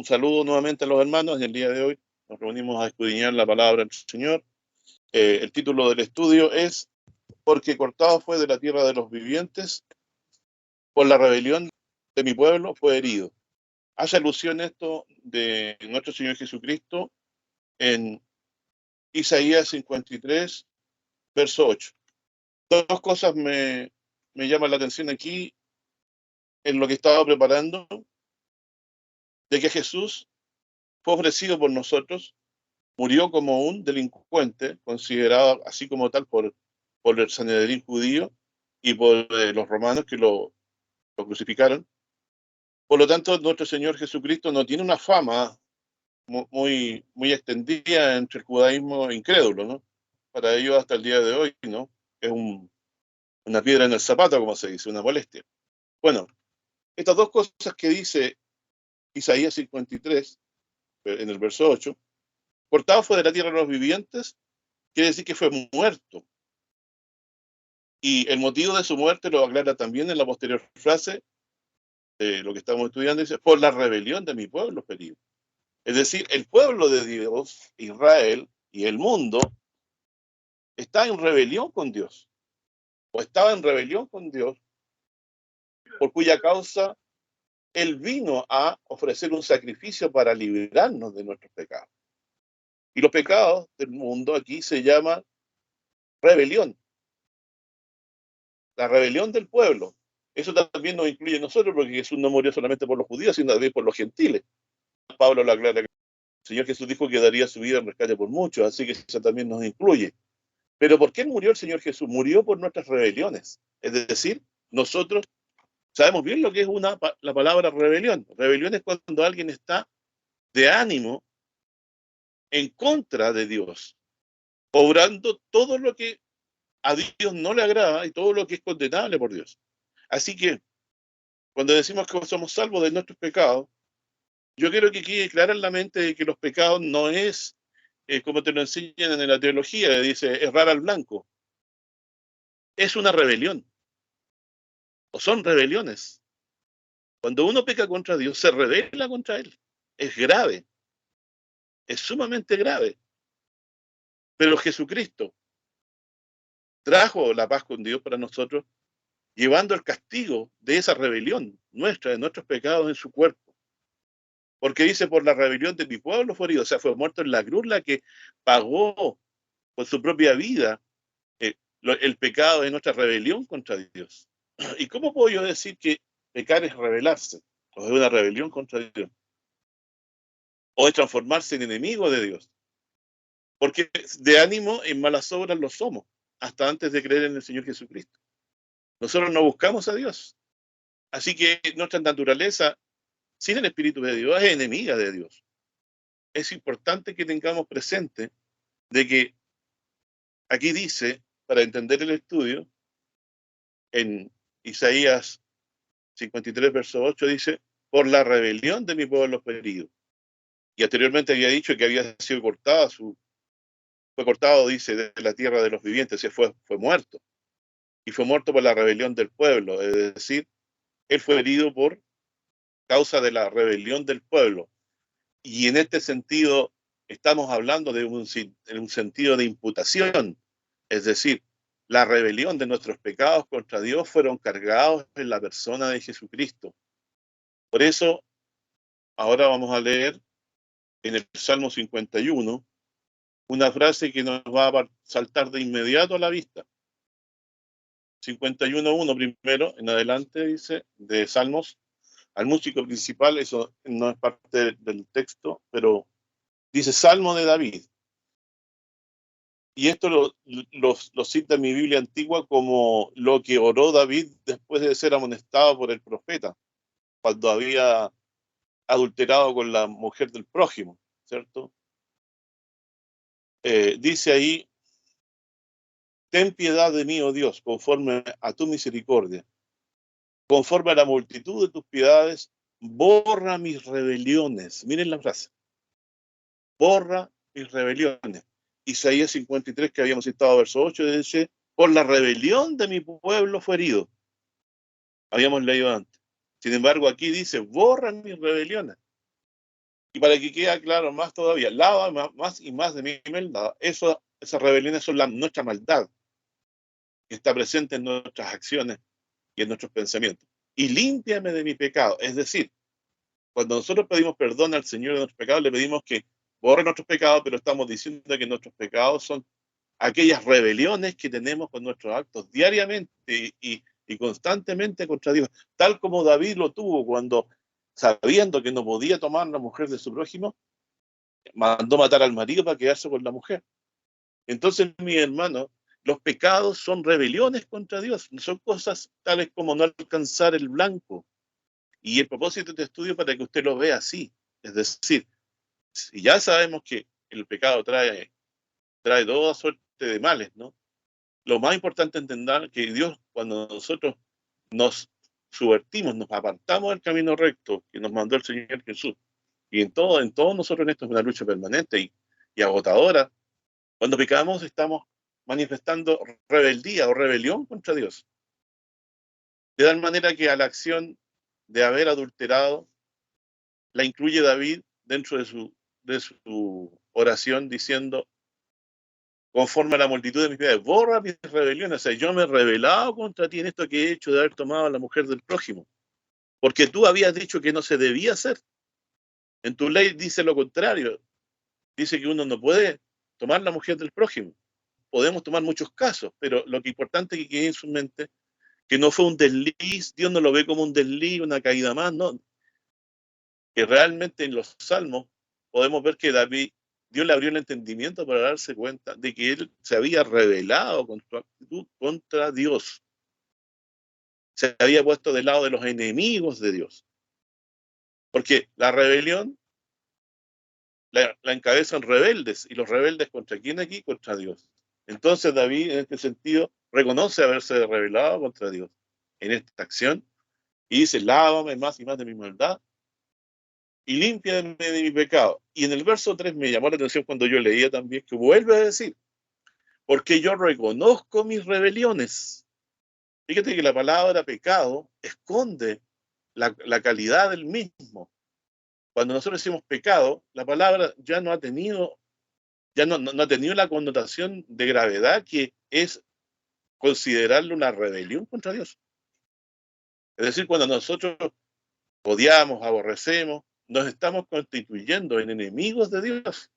Un saludo nuevamente a los hermanos. En el día de hoy nos reunimos a escudriñar la palabra del Señor. El título del estudio es Porque cortado fue de la tierra de los vivientes, por la rebelión de mi pueblo fue herido. Hace alusión esto de nuestro Señor Jesucristo en Isaías 53, verso 8. Dos cosas me llaman la atención aquí en lo que estaba preparando, de que Jesús fue ofrecido por nosotros, murió como un delincuente, considerado así como tal por el Sanedrín judío y por los romanos que lo crucificaron. Por lo tanto, nuestro Señor Jesucristo no tiene una fama muy extendida entre el judaísmo incrédulo, ¿no? Para ellos hasta el día de hoy, ¿no? Es una piedra en el zapato, como se dice, una molestia. Bueno, estas dos cosas que dice Isaías 53, en el verso 8, cortado fue de la tierra de los vivientes, quiere decir que fue muerto. Y el motivo de su muerte lo aclara también en la posterior frase de lo que estamos estudiando, dice, por la rebelión de mi pueblo ferido. Es decir, el pueblo de Dios, Israel y el mundo, está en rebelión con Dios, o estaba en rebelión con Dios, por cuya causa Él vino a ofrecer un sacrificio para librarnos de nuestros pecados. Y los pecados del mundo aquí se llaman rebelión, la rebelión del pueblo. Eso también nos incluye a nosotros, porque Jesús no murió solamente por los judíos, sino también por los gentiles. Pablo lo aclara, que el Señor Jesús dijo que daría su vida en rescate por muchos, así que eso también nos incluye. Pero ¿por qué murió el Señor Jesús? Murió por nuestras rebeliones. Es decir, nosotros sabemos bien lo que es la palabra rebelión. Rebelión es cuando alguien está de ánimo en contra de Dios, obrando todo lo que a Dios no le agrada y todo lo que es condenable por Dios. Así que cuando decimos que somos salvos de nuestros pecados, yo quiero que quede clara en la mente de que los pecados no es como te lo enseñan en la teología, dice errar al blanco. Es una rebelión, o son rebeliones. Cuando uno peca contra Dios, se rebela contra Él. Es grave, es sumamente grave. Pero Jesucristo trajo la paz con Dios para nosotros, llevando el castigo de esa rebelión nuestra, de nuestros pecados en su cuerpo. Porque dice, por la rebelión de mi pueblo fue herido, o sea, fue muerto en la cruz, la que pagó con su propia vida el pecado de nuestra rebelión contra Dios. ¿Y cómo puedo yo decir que pecar es rebelarse, o es una rebelión contra Dios, o es transformarse en enemigo de Dios? Porque de ánimo en malas obras lo somos, hasta antes de creer en el Señor Jesucristo. Nosotros no buscamos a Dios. Así que nuestra naturaleza, sin el Espíritu de Dios, es enemiga de Dios. Es importante que tengamos presente de que aquí dice, para entender el estudio, en Isaías 53, verso 8, dice, por la rebelión de mi pueblo ferido. Y anteriormente había dicho que había sido fue cortado, dice, de la tierra de los vivientes, se fue muerto. Y fue muerto por la rebelión del pueblo, es decir, él fue herido por causa de la rebelión del pueblo. Y en este sentido, estamos hablando de un sentido de imputación, es decir, la rebelión de nuestros pecados contra Dios fueron cargados en la persona de Jesucristo. Por eso, ahora vamos a leer en el Salmo 51 una frase que nos va a saltar de inmediato a la vista. 51.1 primero, en adelante, dice, de Salmos, al músico principal, eso no es parte del texto, pero dice Salmo de David. Y esto lo cita en mi Biblia antigua como lo que oró David después de ser amonestado por el profeta, cuando había adulterado con la mujer del prójimo, ¿cierto? Dice ahí, ten piedad de mí, oh Dios, conforme a tu misericordia. Conforme a la multitud de tus piedades, borra mis rebeliones. Miren la frase. Borra mis rebeliones. Isaías 53, que habíamos citado, verso 8, dice, por la rebelión de mi pueblo fue herido. Habíamos leído antes. Sin embargo, aquí dice, borra mis rebeliones. Y para que quede claro más todavía, lava más y más de mi maldad. Esas rebeliones son nuestra maldad, que está presente en nuestras acciones y en nuestros pensamientos. Y límpiame de mi pecado. Es decir, cuando nosotros pedimos perdón al Señor de nuestros pecados, le pedimos que borre nuestros pecados, pero estamos diciendo que nuestros pecados son aquellas rebeliones que tenemos con nuestros actos diariamente y constantemente contra Dios, tal como David lo tuvo cuando, sabiendo que no podía tomar la mujer de su prójimo, mandó matar al marido para quedarse con la mujer. Entonces, mi hermano, los pecados son rebeliones contra Dios, son cosas tales como no alcanzar el blanco. Y el propósito de este estudio para que usted lo vea así. Es decir, si ya sabemos que el pecado trae toda suerte de males, ¿no? Lo más importante es entender que Dios, cuando nosotros nos subvertimos, nos apartamos del camino recto que nos mandó el Señor Jesús, y en todos nosotros en esto es una lucha permanente y agotadora, cuando pecamos estamos manifestando rebeldía o rebelión contra Dios. De tal manera que a la acción de haber adulterado la incluye David dentro de su oración diciendo, conforme a la multitud de mis piedades, borra mis rebeliones. O sea, yo me he rebelado contra ti en esto que he hecho de haber tomado a la mujer del prójimo, porque tú habías dicho que no se debía hacer. En tu ley dice lo contrario, dice que uno no puede tomar la mujer del prójimo. Podemos tomar muchos casos, pero lo que es importante es que quede en su mente que no fue un desliz, Dios no lo ve como un desliz, una caída más, no, que realmente en los salmos podemos ver que David, Dios le abrió el entendimiento para darse cuenta de que él se había rebelado con su actitud contra Dios. Se había puesto del lado de los enemigos de Dios. Porque la rebelión la encabezan rebeldes. ¿Y los rebeldes contra quién aquí? Contra Dios. Entonces David, en este sentido, reconoce haberse rebelado contra Dios en esta acción y dice, lávame más y más de mi maldad y límpiame de mi pecado. Y en el verso 3 me llamó la atención cuando yo leía también que vuelve a decir, porque yo reconozco mis rebeliones. Fíjate que la palabra pecado esconde la calidad del mismo. Cuando nosotros decimos pecado, la palabra ya no ha tenido, no ha tenido la connotación de gravedad que es considerarlo una rebelión contra Dios. Es decir, cuando nosotros odiamos, aborrecemos, nos estamos constituyendo en enemigos de Dios,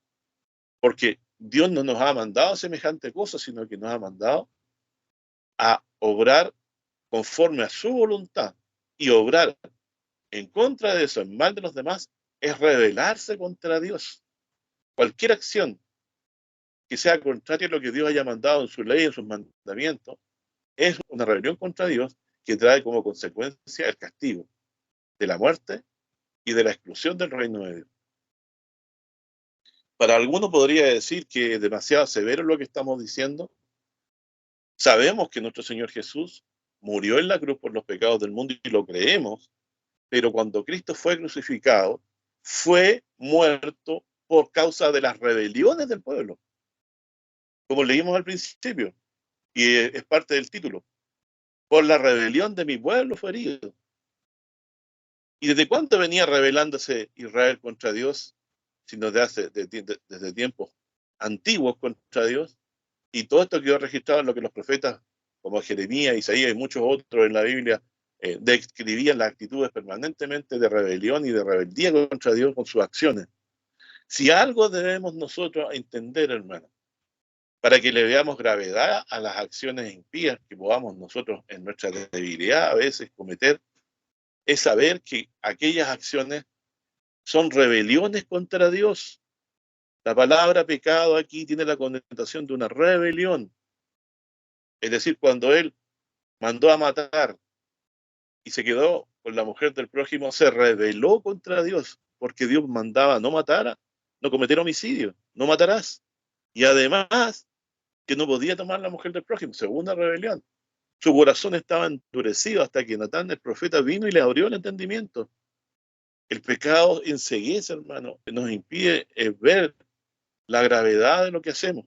porque Dios no nos ha mandado semejante cosa, sino que nos ha mandado a obrar conforme a su voluntad, y obrar en contra de eso, en mal de los demás, es rebelarse contra Dios. Cualquier acción que sea contraria a lo que Dios haya mandado en su ley, en sus mandamientos, es una rebelión contra Dios que trae como consecuencia el castigo de la muerte y de la exclusión del reino de Dios. Para algunos podría decir que es demasiado severo lo que estamos diciendo. Sabemos que nuestro Señor Jesús murió en la cruz por los pecados del mundo y lo creemos, pero cuando Cristo fue crucificado, fue muerto por causa de las rebeliones del pueblo, como leímos al principio, y es parte del título. Por la rebelión de mi pueblo fue herido. ¿Y desde cuánto venía rebelándose Israel contra Dios? Sino desde tiempos antiguos contra Dios. Y todo esto quedó registrado en lo que los profetas, como Jeremías, Isaías y muchos otros en la Biblia, describían las actitudes permanentemente de rebelión y de rebeldía contra Dios con sus acciones. Si algo debemos nosotros entender, hermano, para que le veamos gravedad a las acciones impías que podamos nosotros en nuestra debilidad a veces cometer, es saber que aquellas acciones son rebeliones contra Dios. La palabra pecado aquí tiene la connotación de una rebelión. Es decir, cuando él mandó a matar y se quedó con la mujer del prójimo, se rebeló contra Dios, porque Dios mandaba no matar, no cometer homicidio, no matarás. Y además, que no podía tomar la mujer del prójimo, segunda rebelión. Su corazón estaba endurecido hasta que Natán, el profeta, vino y le abrió el entendimiento. El pecado enseguece, hermano, nos impide ver la gravedad de lo que hacemos.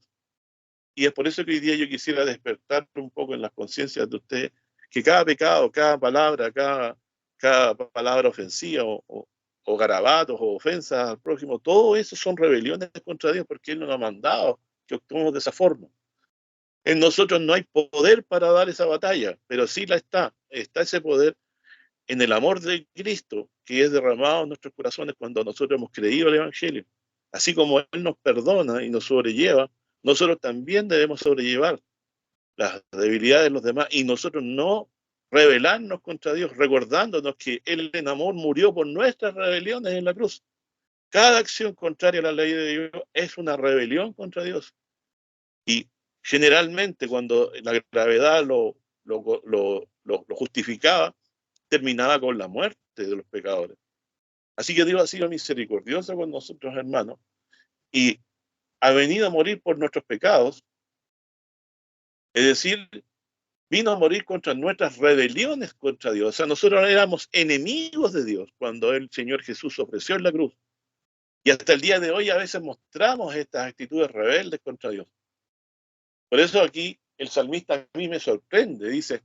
Y es por eso que hoy día yo quisiera despertar un poco en las conciencias de ustedes que cada pecado, cada palabra ofensiva o garabatos, o ofensas al prójimo, todo eso son rebeliones contra Dios, porque Él nos ha mandado que actuemos de esa forma. En nosotros no hay poder para dar esa batalla, pero sí la está. Está ese poder en el amor de Cristo que es derramado en nuestros corazones cuando nosotros hemos creído el Evangelio. Así como Él nos perdona y nos sobrelleva, nosotros también debemos sobrellevar las debilidades de los demás y nosotros no rebelarnos contra Dios, recordándonos que Él en amor murió por nuestras rebeliones en la cruz. Cada acción contraria a la ley de Dios es una rebelión contra Dios. Y generalmente cuando la gravedad lo justificaba, terminaba con la muerte de los pecadores. Así que Dios ha sido misericordioso con nosotros, hermanos, y ha venido a morir por nuestros pecados, es decir, vino a morir contra nuestras rebeliones contra Dios. O sea, nosotros éramos enemigos de Dios cuando el Señor Jesús ofreció en la cruz. Y hasta el día de hoy a veces mostramos estas actitudes rebeldes contra Dios. Por eso aquí el salmista a mí me sorprende, dice,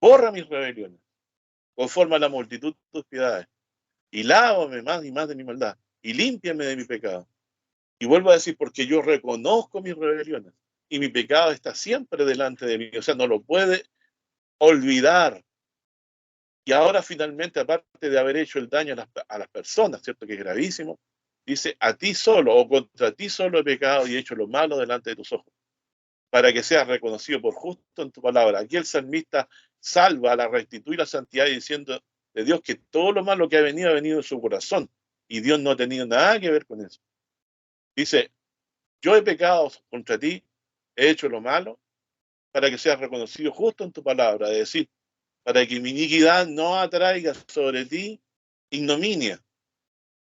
borra mis rebeliones, conforme a la multitud de tus piedades, y lávame más y más de mi maldad, y límpiame de mi pecado. Y vuelvo a decir, porque yo reconozco mis rebeliones, y mi pecado está siempre delante de mí, o sea, no lo puede olvidar. Y ahora finalmente, aparte de haber hecho el daño a las personas, ¿cierto? Que es gravísimo, dice, a ti solo o contra ti solo he pecado y he hecho lo malo delante de tus ojos, para que seas reconocido por justo en tu palabra. Aquí el salmista salva la rectitud y la santidad diciendo de Dios que todo lo malo que ha venido en su corazón y Dios no ha tenido nada que ver con eso. Dice, yo he pecado contra ti, he hecho lo malo, para que seas reconocido justo en tu palabra, es decir, para que mi iniquidad no atraiga sobre ti ignominia.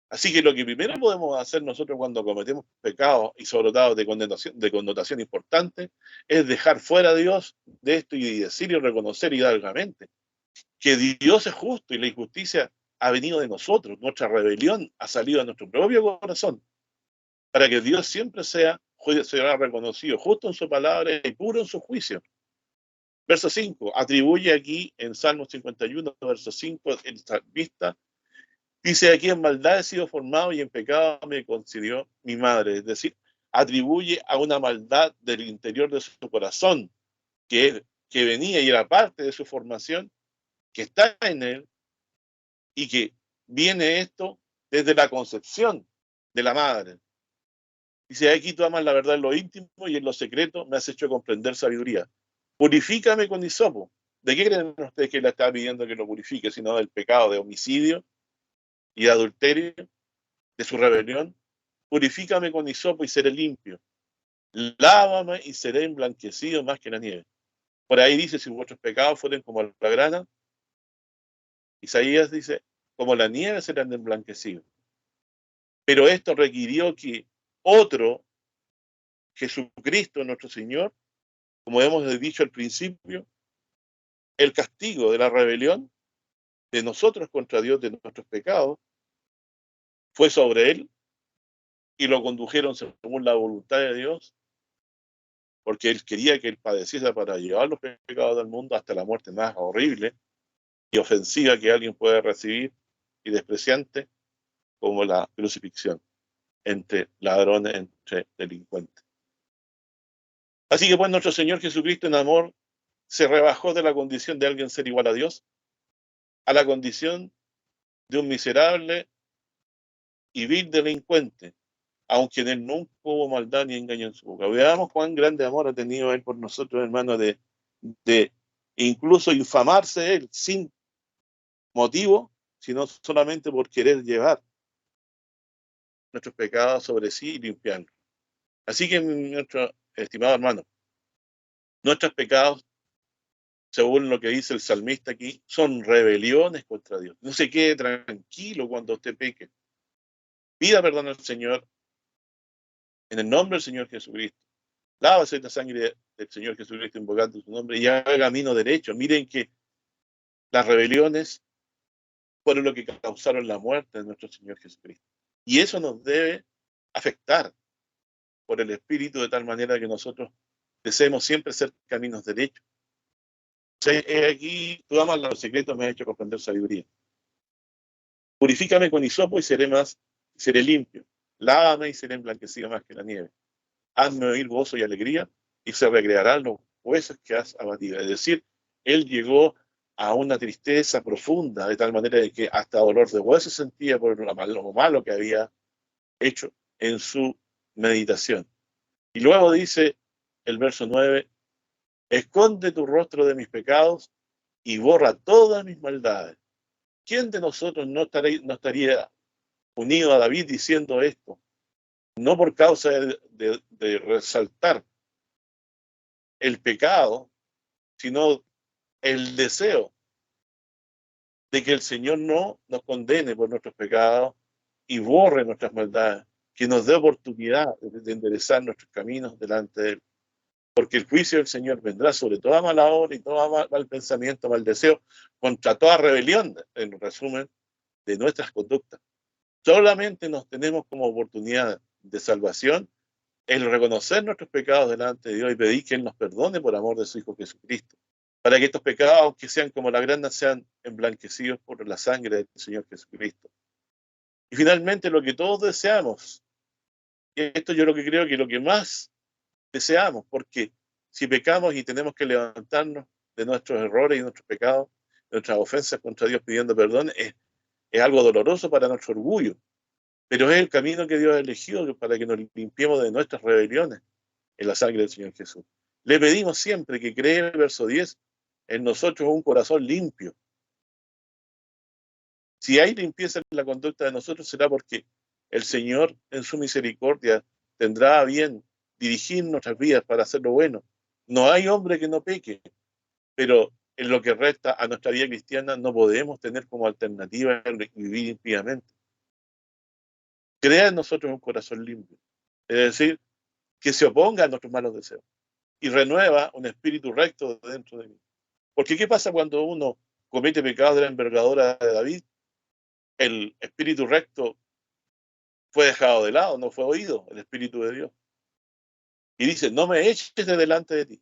Así que lo que primero podemos hacer nosotros cuando cometemos pecados y sobre todo de connotación importante es dejar fuera a Dios de esto y decir y reconocer hidalgamente que Dios es justo y la injusticia ha venido de nosotros, nuestra rebelión ha salido de nuestro propio corazón, para que Dios siempre será reconocido justo en su palabra y puro en su juicio. Verso 5, atribuye aquí en Salmo 51, verso 5, el salmista dice, aquí en maldad he sido formado y en pecado me concibió mi madre. Es decir, atribuye a una maldad del interior de su corazón que venía y era parte de su formación, que está en él y que viene esto desde la concepción de la madre. Dice, aquí tú amas la verdad en lo íntimo y en lo secreto me has hecho comprender sabiduría. Purifícame con hisopo. ¿De qué creen ustedes que le está pidiendo que lo purifique? Sino del pecado de homicidio y de adulterio, de su rebelión. Purifícame con hisopo y seré limpio. Lávame y seré emblanquecido más que la nieve. Por ahí dice, si vuestros pecados fueren como la grana, Isaías dice, como la nieve serán emblanquecidos. Pero esto requirió que otro, Jesucristo nuestro Señor, como hemos dicho al principio, el castigo de la rebelión de nosotros contra Dios, de nuestros pecados, fue sobre él y lo condujeron según la voluntad de Dios, porque él quería que él padeciese para llevar los pecados del mundo hasta la muerte más horrible y ofensiva que alguien puede recibir y despreciante como la crucifixión entre ladrones, entre delincuentes. Así que pues nuestro Señor Jesucristo en amor se rebajó de la condición de alguien ser igual a Dios a la condición de un miserable y vil delincuente, aunque en él nunca hubo maldad ni engaño en su boca. Veamos cuán grande amor ha tenido él por nosotros, hermanos, de incluso infamarse él sin motivo, sino solamente por querer llevar nuestros pecados sobre sí y limpiarlos. Así que, nuestro estimado hermano, nuestros pecados, según lo que dice el salmista aquí, son rebeliones contra Dios. No se quede tranquilo cuando usted peque. Pida perdón al Señor en el nombre del Señor Jesucristo. Lávase la sangre del Señor Jesucristo invocando su nombre y haga camino derecho. Miren que las rebeliones fueron lo que causaron la muerte de nuestro Señor Jesucristo. Y eso nos debe afectar por el Espíritu de tal manera que nosotros deseemos siempre ser caminos derechos. Aquí, tú amas los secretos, me has hecho comprender sabiduría. Purifícame con hisopo y seré limpio. Lávame y seré emblanquecido más que la nieve. Hazme oír gozo y alegría y se recrearán los huesos que has abatido. Es decir, él llegó a una tristeza profunda, de tal manera de que hasta dolor de hueso sentía por lo malo que había hecho en su meditación. Y luego dice el verso 9: esconde tu rostro de mis pecados y borra todas mis maldades. ¿Quién de nosotros no estaría unido a David diciendo esto? No por causa de resaltar el pecado, sino el deseo de que el Señor no nos condene por nuestros pecados y borre nuestras maldades, que nos dé oportunidad de enderezar nuestros caminos delante de Él. Porque el juicio del Señor vendrá sobre toda mala obra y todo mal pensamiento, mal deseo, contra toda rebelión, en resumen, de nuestras conductas. Solamente nos tenemos como oportunidad de salvación el reconocer nuestros pecados delante de Dios y pedir que Él nos perdone por amor de su Hijo Jesucristo, para que estos pecados, aunque sean como la grana, sean emblanquecidos por la sangre del Señor Jesucristo. Y finalmente, lo que todos deseamos, y esto yo lo que creo que lo que más deseamos, porque si pecamos y tenemos que levantarnos de nuestros errores y nuestros pecados, de nuestras ofensas contra Dios pidiendo perdón, es algo doloroso para nuestro orgullo, pero es el camino que Dios ha elegido para que nos limpiemos de nuestras rebeliones en la sangre del Señor Jesús. Le pedimos siempre que cree, el verso 10, en nosotros un corazón limpio. Si hay limpieza en la conducta de nosotros, será porque el Señor, en su misericordia, tendrá a bien dirigir nuestras vidas para hacer lo bueno. No hay hombre que no peque, pero en lo que resta a nuestra vida cristiana no podemos tener como alternativa vivir impíamente. Crea en nosotros un corazón limpio, es decir, que se oponga a nuestros malos deseos y renueva un espíritu recto dentro de mí. Porque ¿qué pasa cuando uno comete pecados de la envergadura de David? El espíritu recto fue dejado de lado, no fue oído el espíritu de Dios. Y dice, no me eches de delante de ti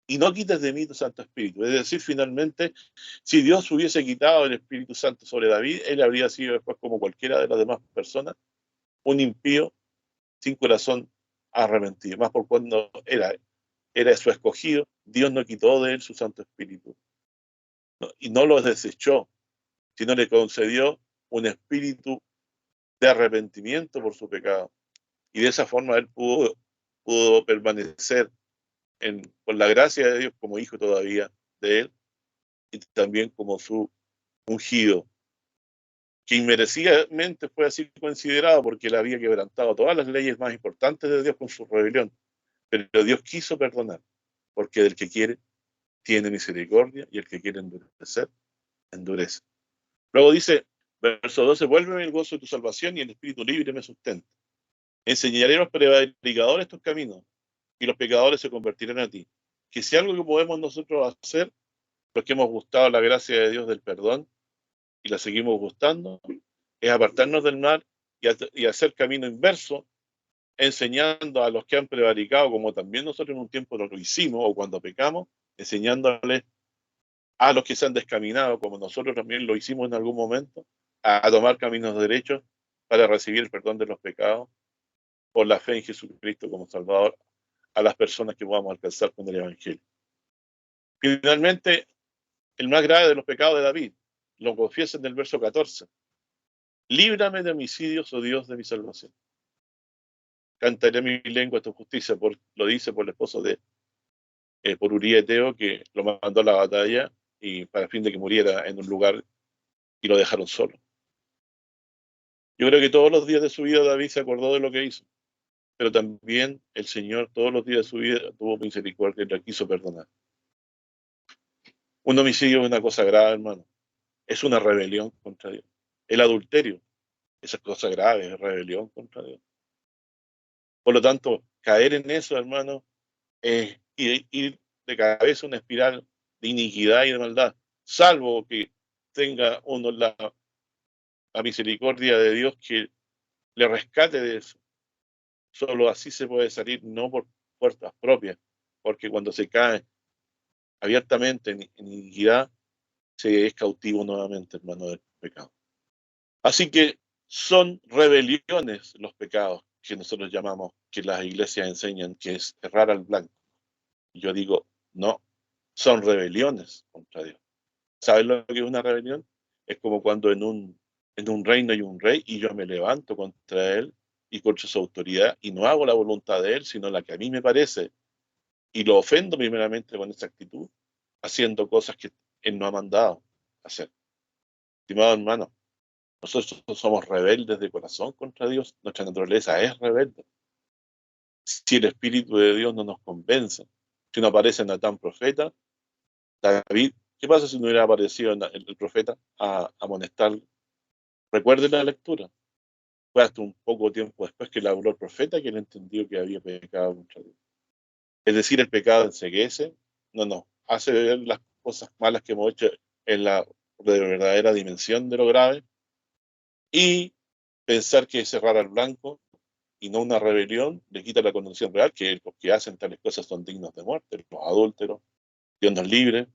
y no quites de mí tu Santo Espíritu. Es decir, finalmente, si Dios hubiese quitado el Espíritu Santo sobre David, él habría sido después, como cualquiera de las demás personas, un impío sin corazón arrepentido. Más por cuando era su escogido, Dios no quitó de él su Santo Espíritu. ¿No? Y no lo desechó, sino le concedió un espíritu de arrepentimiento por su pecado. Y de esa forma él pudo permanecer por la gracia de Dios como hijo todavía de él y también como su ungido, que inmerecidamente fue así considerado porque él había quebrantado todas las leyes más importantes de Dios con su rebelión. Pero Dios quiso perdonar, porque del que quiere tiene misericordia y el que quiere endurecer, endurece. Luego dice, verso 12, vuélveme el gozo de tu salvación y el espíritu libre me sustenta. Enseñaré a los prevaricadores tus caminos y los pecadores se convertirán a ti. Que si algo que podemos nosotros hacer, los que hemos gustado la gracia de Dios del perdón y la seguimos gustando, es apartarnos del mal y hacer camino inverso, enseñando a los que han prevaricado, como también nosotros en un tiempo lo hicimos, o cuando pecamos, enseñándoles a los que se han descaminado, como nosotros también lo hicimos en algún momento, a tomar caminos derechos para recibir el perdón de los pecados por la fe en Jesucristo como Salvador a las personas que podamos alcanzar con el Evangelio. Finalmente, el más grave de los pecados de David, lo confiesa en el verso 14. Líbrame de homicidios, oh Dios de mi salvación. Cantaré mi lengua tu justicia, lo dice por el esposo por Uría Eteo, que lo mandó a la batalla y para fin de que muriera en un lugar y lo dejaron solo. Yo creo que todos los días de su vida David se acordó de lo que hizo, pero también el Señor todos los días de su vida tuvo misericordia y le quiso perdonar. Un homicidio es una cosa grave, hermano. Es una rebelión contra Dios. El adulterio, esa es cosa grave, es rebelión contra Dios. Por lo tanto, caer en eso, hermano, es ir de cabeza una espiral de iniquidad y de maldad, salvo que tenga uno la misericordia de Dios que le rescate de eso. Solo así se puede salir, no por fuerzas propias, porque cuando se cae abiertamente en iniquidad, se es cautivo nuevamente, hermano, del pecado. Así que son rebeliones los pecados que nosotros llamamos, que las iglesias enseñan que es errar al blanco. Y yo digo, no, son rebeliones contra Dios. ¿Sabes lo que es una rebelión? Es como cuando en un reino hay un rey y yo me levanto contra él y contra su autoridad y no hago la voluntad de él, sino la que a mí me parece, y lo ofendo primeramente con esa actitud, haciendo cosas que él no ha mandado hacer. Estimado hermano, nosotros somos rebeldes de corazón contra Dios, nuestra naturaleza es rebelde. Si el Espíritu de Dios no nos convence, si no aparece Natán profeta, David, ¿qué pasa si no hubiera aparecido el profeta a amonestarlo? Recuerde la lectura. Fue hasta un poco tiempo después que le habló el profeta que él entendió que había pecado contra Dios. Es decir, el pecado enceguece, no, hace ver las cosas malas que hemos hecho en la de verdadera dimensión de lo grave y pensar que es cerrar al blanco y no una rebelión le quita la condición real que los que hacen tales cosas son dignos de muerte, los adúlteros, Dios nos libre,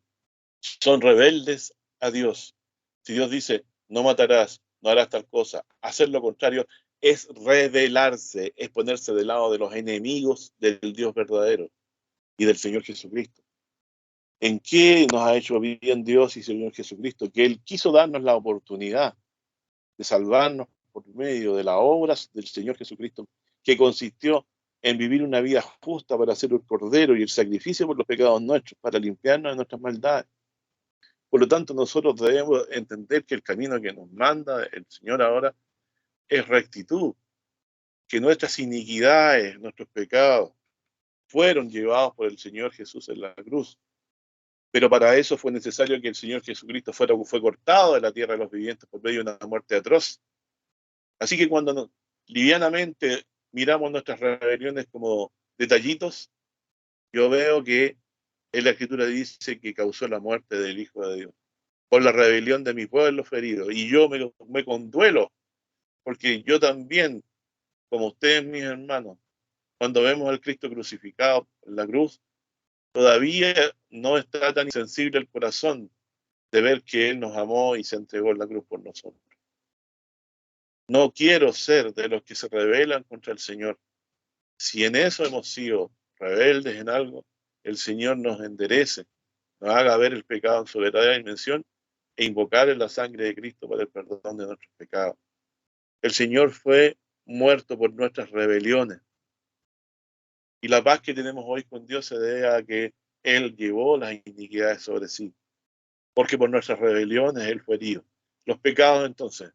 son rebeldes a Dios. Si Dios dice, no matarás, no harás tal cosa, hacer lo contrario es rebelarse, es ponerse del lado de los enemigos del Dios verdadero y del Señor Jesucristo. ¿En qué nos ha hecho bien Dios y Señor Jesucristo? Que Él quiso darnos la oportunidad de salvarnos por medio de las obras del Señor Jesucristo, que consistió en vivir una vida justa para ser el cordero y el sacrificio por los pecados nuestros, para limpiarnos de nuestras maldades. Por lo tanto, nosotros debemos entender que el camino que nos manda el Señor ahora es rectitud, que nuestras iniquidades, nuestros pecados, fueron llevados por el Señor Jesús en la cruz. Pero para eso fue necesario que el Señor Jesucristo fue cortado de la tierra de los vivientes por medio de una muerte atroz. Así que cuando livianamente miramos nuestras rebeliones como detallitos, yo veo que en la Escritura dice que causó la muerte del Hijo de Dios por la rebelión de mi pueblo ferido. Y yo me conduelo, porque yo también, como ustedes, mis hermanos, cuando vemos al Cristo crucificado en la cruz, todavía no está tan insensible el corazón de ver que Él nos amó y se entregó en la cruz por nosotros. No quiero ser de los que se rebelan contra el Señor. Si en eso hemos sido rebeldes en algo, el Señor nos enderece, nos haga ver el pecado en su verdadera dimensión e invocar en la sangre de Cristo para el perdón de nuestros pecados. El Señor fue muerto por nuestras rebeliones y la paz que tenemos hoy con Dios se debe a que Él llevó las iniquidades sobre sí, porque por nuestras rebeliones Él fue herido. Los pecados entonces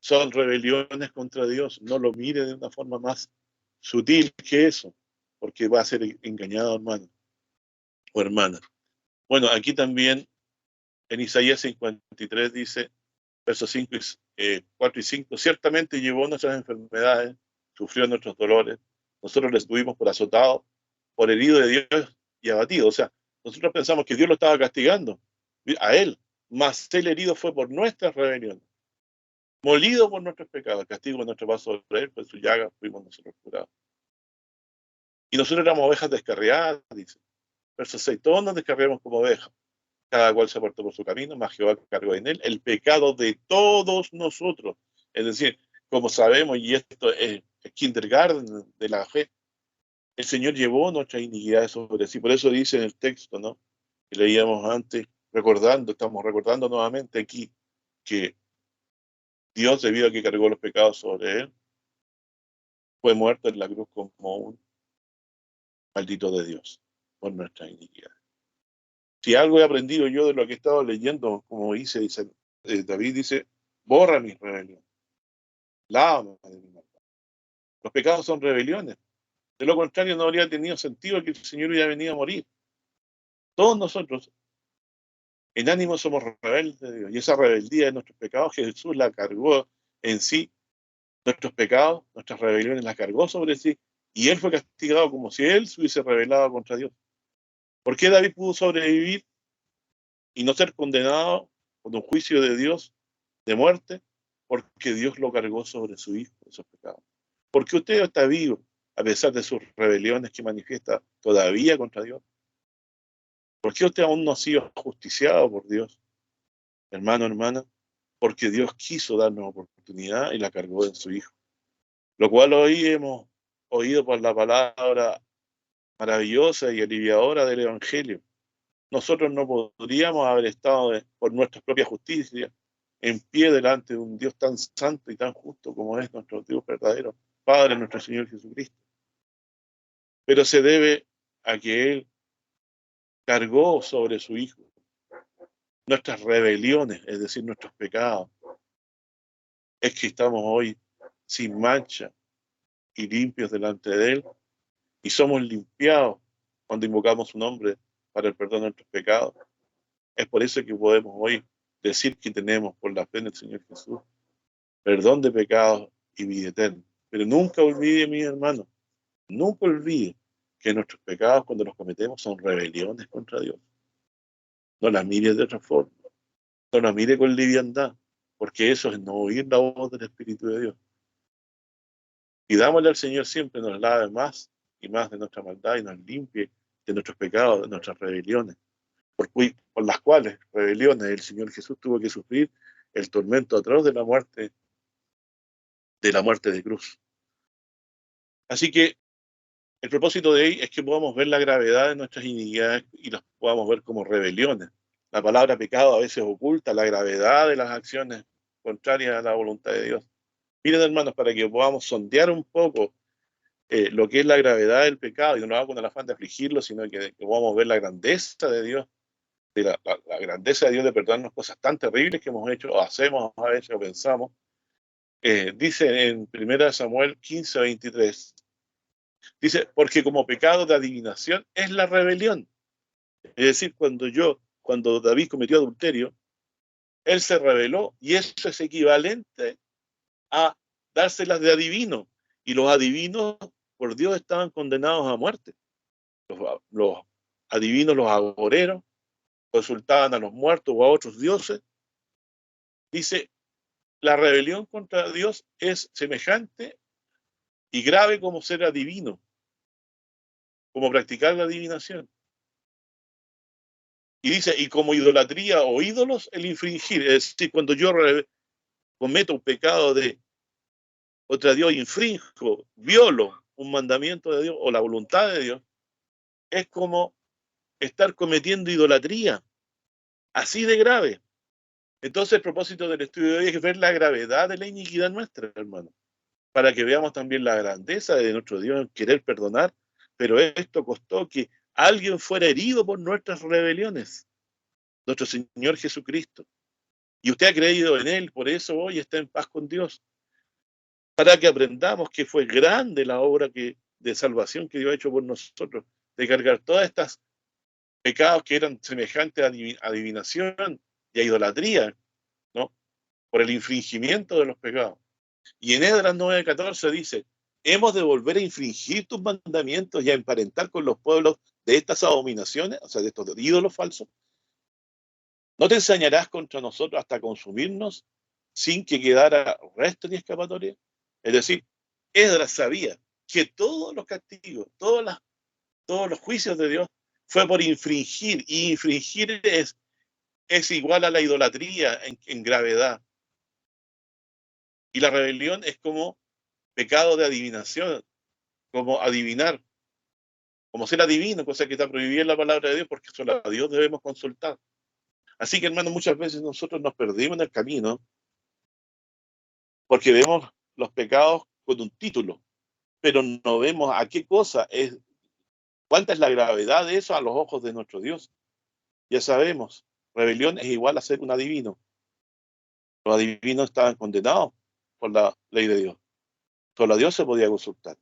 son rebeliones contra Dios. No lo mire de una forma más sutil que eso, porque va a ser engañado, hermano o hermana. Bueno, aquí también en Isaías 53 dice, versos 4 y 5, ciertamente llevó nuestras enfermedades, sufrió nuestros dolores, nosotros le estuvimos por azotados, por herido de Dios y abatido. O sea, nosotros pensamos que Dios lo estaba castigando a él, mas el herido fue por nuestras rebeliones, molido por nuestros pecados, el castigo de nuestro paso sobre él, por su llaga fuimos nosotros curados. Y nosotros éramos ovejas descarriadas, dice. Verso 6, todos nos descarriamos como ovejas, cada cual se apartó por su camino, mas Jehová cargó en él el pecado de todos nosotros. Es decir, como sabemos, y esto es kindergarten de la fe, el Señor llevó nuestras iniquidades sobre sí. Por eso dice en el texto, ¿no? Que leíamos antes, estamos recordando nuevamente aquí que Dios, debido a que cargó los pecados sobre él, fue muerto en la cruz como un maldito de Dios por nuestras iniquidades. Si algo he aprendido yo de lo que he estado leyendo, como dice David dice, borra mis rebeliones, lávame de mi maldad. Los pecados son rebeliones. De lo contrario, no habría tenido sentido que el Señor hubiera venido a morir. Todos nosotros, en ánimo, somos rebeldes de Dios. Y esa rebeldía de nuestros pecados, Jesús la cargó en sí. Nuestros pecados, nuestras rebeliones las cargó sobre sí. Y Él fue castigado como si Él se hubiese rebelado contra Dios. ¿Por qué David pudo sobrevivir y no ser condenado con un juicio de Dios de muerte? Porque Dios lo cargó sobre su Hijo, esos pecados. Porque usted está vivo, a pesar de sus rebeliones que manifiesta todavía contra Dios. ¿Por qué usted aún no ha sido justiciado por Dios? Hermano, hermana, porque Dios quiso darnos oportunidad y la cargó en su Hijo. Lo cual hoy hemos oído por la palabra maravillosa y aliviadora del Evangelio. Nosotros no podríamos haber estado por nuestra propia justicia en pie delante de un Dios tan santo y tan justo como es nuestro Dios verdadero, Padre nuestro Señor Jesucristo. Pero se debe a que Él cargó sobre su Hijo nuestras rebeliones, es decir, nuestros pecados. Es que estamos hoy sin mancha y limpios delante de Él, y somos limpiados cuando invocamos su nombre para el perdón de nuestros pecados. Es por eso que podemos hoy decir que tenemos por la fe en el Señor Jesús perdón de pecados y vida eterna. Pero nunca olvide, mi hermano, nunca olvide que nuestros pecados cuando los cometemos son rebeliones contra Dios. No las mire de otra forma, no las mire con liviandad, porque eso es no oír la voz del Espíritu de Dios. Y dámosle al Señor siempre nos lave más y más de nuestra maldad y nos limpie de nuestros pecados, de nuestras rebeliones, por las cuales rebeliones el Señor Jesús tuvo que sufrir el tormento atroz de la muerte de cruz. Así que el propósito de ahí es que podamos ver la gravedad de nuestras iniquidades y las podamos ver como rebeliones. La palabra pecado a veces oculta la gravedad de las acciones contrarias a la voluntad de Dios. Miren, hermanos, para que podamos sondear un poco lo que es la gravedad del pecado, y no lo hago con el afán de afligirlo, sino que podamos ver la grandeza de Dios, de la grandeza de Dios de perdonarnos cosas tan terribles que hemos hecho, o hacemos a veces, o pensamos. Dice en 1 Samuel 15:23, dice, porque como pecado de adivinación es la rebelión. Es decir, cuando David cometió adulterio, él se rebeló, y eso es equivalente a dárselas de adivino. Y los adivinos por Dios estaban condenados a muerte. Los adivinos, los agoreros, consultaban a los muertos o a otros dioses. Dice, la rebelión contra Dios es semejante y grave como ser adivino, como practicar la adivinación. Y dice, y como idolatría o ídolos, el infringir. Es decir, cuando yo cometo un pecado de contra Dios, infrinjo, violo un mandamiento de Dios o la voluntad de Dios, es como estar cometiendo idolatría, así de grave. Entonces, el propósito del estudio de hoy es ver la gravedad de la iniquidad nuestra, hermano, para que veamos también la grandeza de nuestro Dios en querer perdonar, pero esto costó que alguien fuera herido por nuestras rebeliones, nuestro Señor Jesucristo. Y usted ha creído en Él, por eso hoy está en paz con Dios, para que aprendamos que fue grande la obra de salvación que Dios ha hecho por nosotros, de cargar todas estas pecados que eran semejantes a adivinación y a idolatría, ¿no? Por el infringimiento de los pecados. Y en Esdras 9:14 dice, hemos de volver a infringir tus mandamientos y a emparentar con los pueblos de estas abominaciones, o sea, de estos ídolos falsos. ¿No te ensañarás contra nosotros hasta consumirnos sin que quedara resto ni escapatoria? Es decir, Esdras sabía que todos los castigos, todos los juicios de Dios fue por infringir, y infringir es igual a la idolatría en gravedad. Y la rebelión es como pecado de adivinación, como adivinar, como ser adivino, cosa que está prohibida en la palabra de Dios, porque solo a Dios debemos consultar. Así que, hermano, muchas veces nosotros nos perdimos en el camino porque vemos los pecados con un título, pero no vemos a qué cosa es, cuánta es la gravedad de eso a los ojos de nuestro Dios. Ya sabemos, rebelión es igual a ser un adivino. Los adivinos estaban condenados por la ley de Dios. Solo a Dios se podía consultar.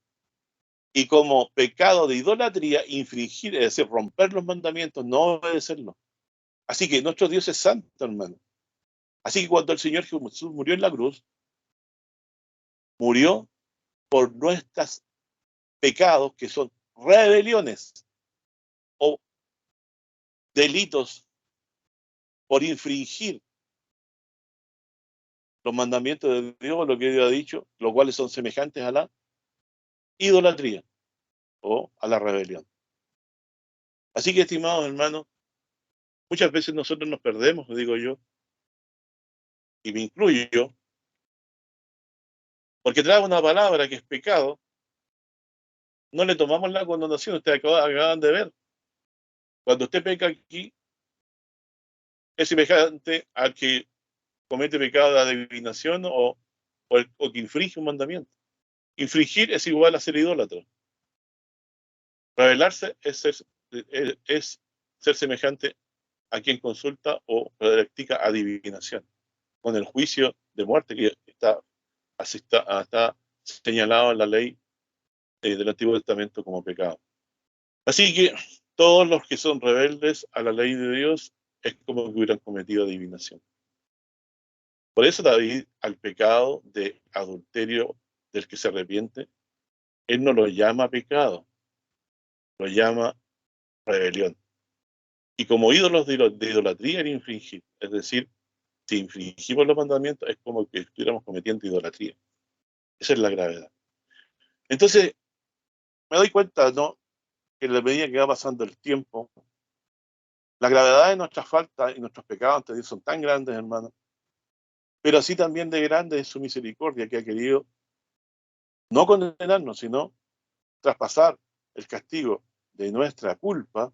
Y como pecado de idolatría, infringir, es decir, romper los mandamientos, no obedecerlos. Así que nuestro Dios es santo, hermano. Así que cuando el Señor Jesús murió en la cruz, murió por nuestros pecados, que son rebeliones o delitos por infringir los mandamientos de Dios, lo que Dios ha dicho, los cuales son semejantes a la idolatría o a la rebelión. Así que, estimados hermanos, muchas veces nosotros nos perdemos, digo yo, y me incluyo, porque trae una palabra que es pecado, no le tomamos la connotación. Ustedes acaban de ver, cuando usted peca aquí, es semejante a que comete pecado de adivinación o que infringe un mandamiento. Infringir es igual a ser idólatra. Rebelarse es ser semejante a quien consulta o practica adivinación, con el juicio de muerte que está señalado en la ley del Antiguo Testamento como pecado. Así que todos los que son rebeldes a la ley de Dios es como que hubieran cometido adivinación. Por eso David, al pecado de adulterio del que se arrepiente, él no lo llama pecado, lo llama rebelión. Y como ídolos de idolatría era infringir, es decir, si infringimos los mandamientos es como que estuviéramos cometiendo idolatría. Esa es la gravedad. Entonces, me doy cuenta, ¿no?, que en la medida que va pasando el tiempo, la gravedad de nuestras faltas y nuestros pecados ante Dios son tan grandes, hermanos, pero así también de grande es su misericordia, que ha querido no condenarnos, sino traspasar el castigo de nuestra culpa,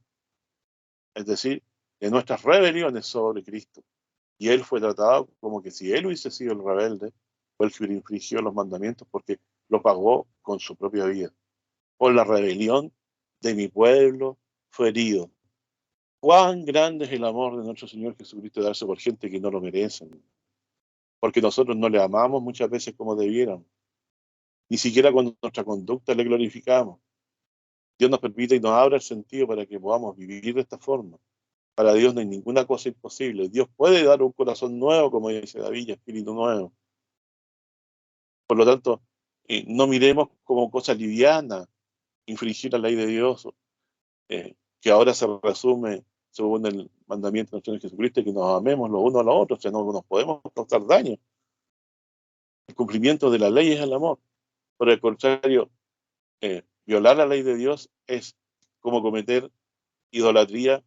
es decir, de nuestras rebeliones sobre Cristo. Y él fue tratado como que si él hubiese sido el rebelde, fue el que infringió los mandamientos, porque lo pagó con su propia vida. Por la rebelión de mi pueblo fue herido. Cuán grande es el amor de nuestro Señor Jesucristo de darse por gente que no lo merecen, porque nosotros no le amamos muchas veces como debiéramos, ni siquiera con nuestra conducta le glorificamos. Dios nos permite y nos abre el sentido para que podamos vivir de esta forma. Para Dios no hay ninguna cosa imposible. Dios puede dar un corazón nuevo, como dice David, espíritu nuevo. Por lo tanto, no miremos como cosa liviana infringir la ley de Dios, que ahora se resume según el mandamiento de nuestro Señor Jesucristo, que nos amemos los unos a los otros, o sea, no nos podemos causar daño. El cumplimiento de la ley es el amor. Por el contrario, violar la ley de Dios es como cometer idolatría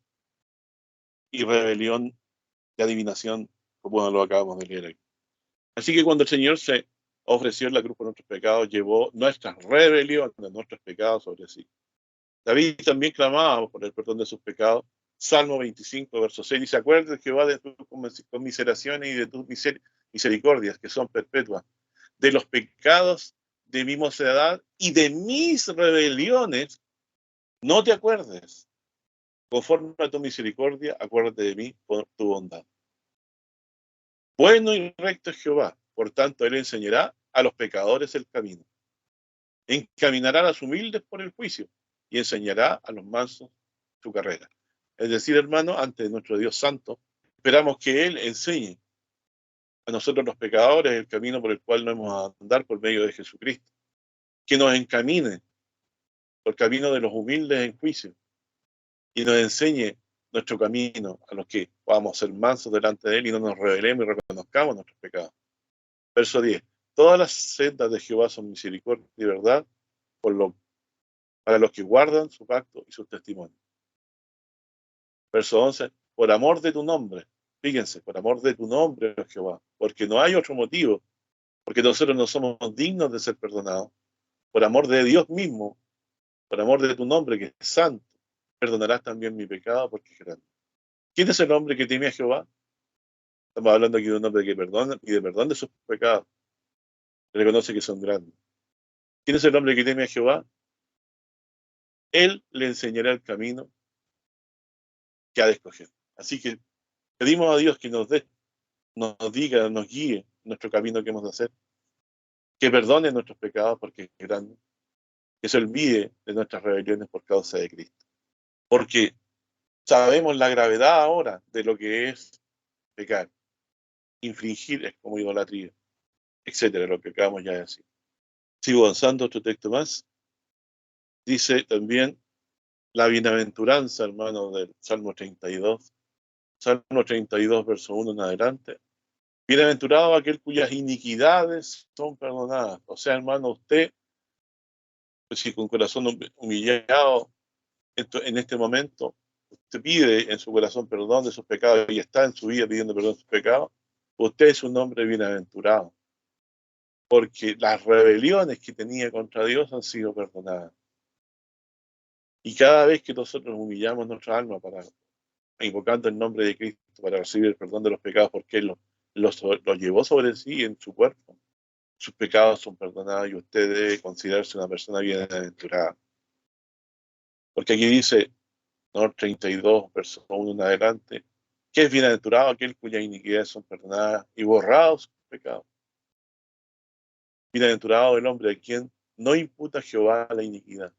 y rebelión de adivinación, como lo acabamos de leer aquí. Así que cuando el Señor se ofreció en la cruz por nuestros pecados, llevó nuestras rebeliones, nuestros pecados sobre sí. David también clamaba por el perdón de sus pecados. Salmo 25, verso 6, dice: acuérdate, Jehová, de tus conmiseraciones y de tus misericordias, que son perpetuas, de los pecados de mi mocedad y de mis rebeliones, no te acuerdes. Conforme a tu misericordia, acuérdate de mí por tu bondad. Bueno y recto es Jehová, por tanto él enseñará a los pecadores el camino. Encaminará a los humildes por el juicio y enseñará a los mansos su carrera. Es decir, hermano, ante nuestro Dios santo, esperamos que él enseñe a nosotros los pecadores el camino por el cual no hemos a andar por medio de Jesucristo. Que nos encamine por el camino de los humildes en juicio y nos enseñe nuestro camino a los que podamos ser mansos delante de él y no nos rebelemos y reconozcamos nuestros pecados. Verso 10. Todas las sendas de Jehová son misericordia y verdad para los que guardan su pacto y sus testimonios. Verso 11. Por amor de tu nombre, fíjense, por amor de tu nombre, oh Jehová, porque no hay otro motivo, porque nosotros no somos dignos de ser perdonados. Por amor de Dios mismo, por amor de tu nombre, que es santo, perdonarás también mi pecado, porque es grande. ¿Quién es el hombre que teme a Jehová? Estamos hablando aquí de un hombre que perdona y de perdón de sus pecados. Reconoce que son grandes. ¿Quién es el hombre que teme a Jehová? Él le enseñará el camino que ha de escoger. Así que pedimos a Dios que nos diga, nos guíe nuestro camino que hemos de hacer, que perdone nuestros pecados porque es grande, que se olvide de nuestras rebeliones por causa de Cristo. Porque sabemos la gravedad ahora de lo que es pecar. Infringir es como idolatría, etcétera, lo que acabamos ya de decir. Sigo avanzando, otro texto más. Dice también la bienaventuranza, hermano, del Salmo 32. Salmo 32, verso 1 en adelante. Bienaventurado aquel cuyas iniquidades son perdonadas. O sea, hermano, usted, pues, si con corazón humillado en este momento, usted pide en su corazón perdón de sus pecados y está en su vida pidiendo perdón de sus pecados, Usted es un hombre bienaventurado, porque las rebeliones que tenía contra Dios han sido perdonadas. Y cada vez que nosotros humillamos nuestra alma para invocando el nombre de Cristo para recibir el perdón de los pecados, porque Él lo llevó sobre sí en su cuerpo, sus pecados son perdonados y usted debe considerarse una persona bienaventurada. Porque aquí dice, ¿no? 32, verso 1 en adelante, que es bienaventurado aquel cuyas iniquidades son perdonadas y borrados sus pecados. Bienaventurado el hombre a quien no imputa Jehová la iniquidad.